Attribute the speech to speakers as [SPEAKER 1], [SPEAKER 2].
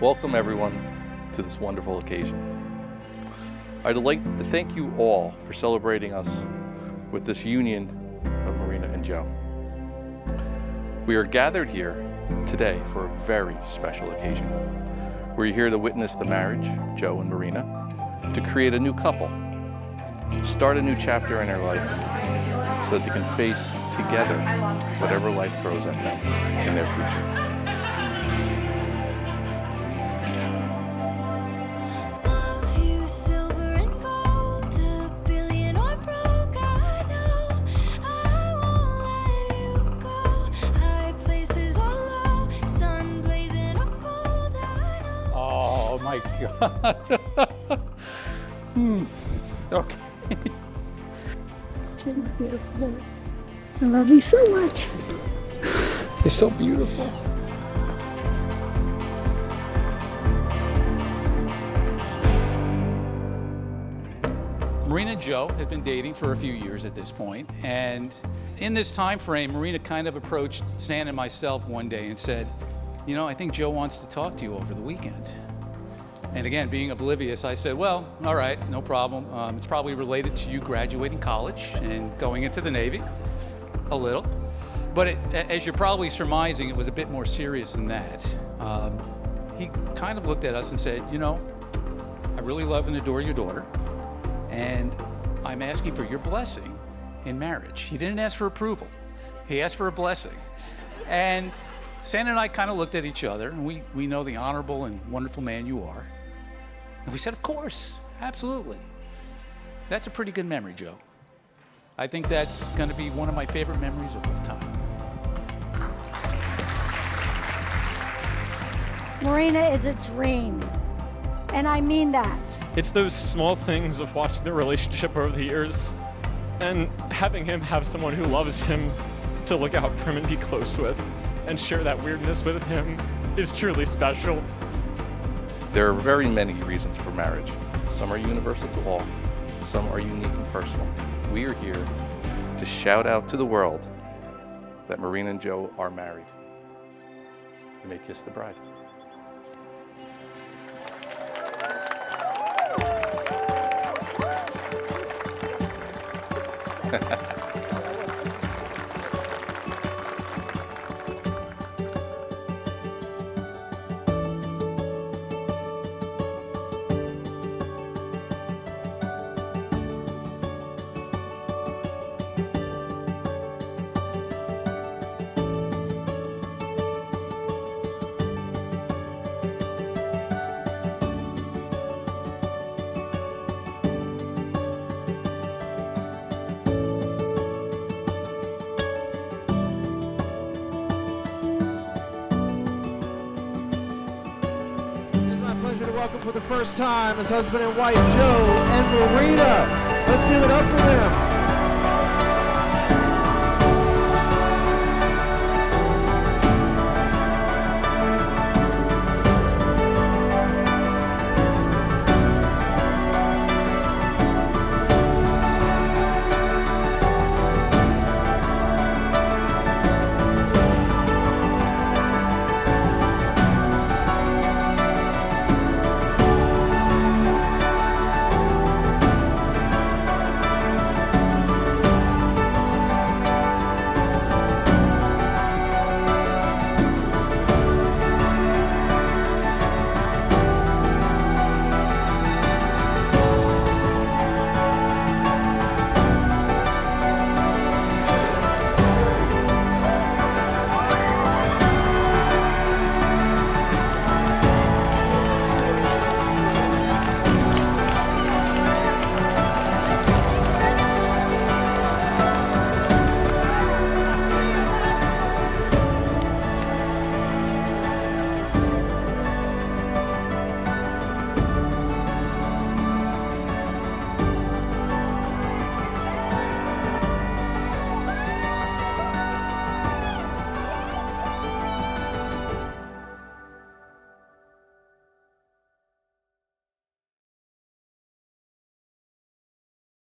[SPEAKER 1] Welcome everyone to this wonderful occasion. I'd like to thank you all for celebrating us with this union of Marina and Joe. We are gathered here today for a very special occasion. We're here to witness the marriage, Joe and Marina, to create a new couple, start a new chapter in their life so that they can face together whatever life throws at them in their future.
[SPEAKER 2] Oh my God. Okay.
[SPEAKER 3] It's beautiful. I love you so much.
[SPEAKER 2] You're so beautiful. Marina and Joe had been dating for a few years at this point, and in this time frame, Marina kind of approached Stan and myself one day and said, you know, I think Joe wants to talk to you over the weekend. And again, being oblivious, I said, well, all right, no problem. It's probably related to you graduating college and going into the Navy, a little. But as you're probably surmising, it was a bit more serious than that. He kind of looked at us and said, you know, I really love and adore your daughter, and I'm asking for your blessing in marriage. He didn't ask for approval. He asked for a blessing. And Stan and I kind of looked at each other, and we know the honorable and wonderful man you are. And we said, of course, absolutely. That's a pretty good memory, Joe. I think that's going to be one of my favorite memories of all time.
[SPEAKER 3] Marina is a dream, and I mean that.
[SPEAKER 4] It's those small things of watching the relationship over the years and having him have someone who loves him to look out for him and be close with and share that weirdness with him is truly special.
[SPEAKER 1] There are very many reasons for marriage. Some are universal to all, some are unique and personal. We are here to shout out to the world that Marina and Joe are married. You may kiss the bride.
[SPEAKER 5] Welcome for the first time as husband and wife Joe and Marina. Let's give it up for them.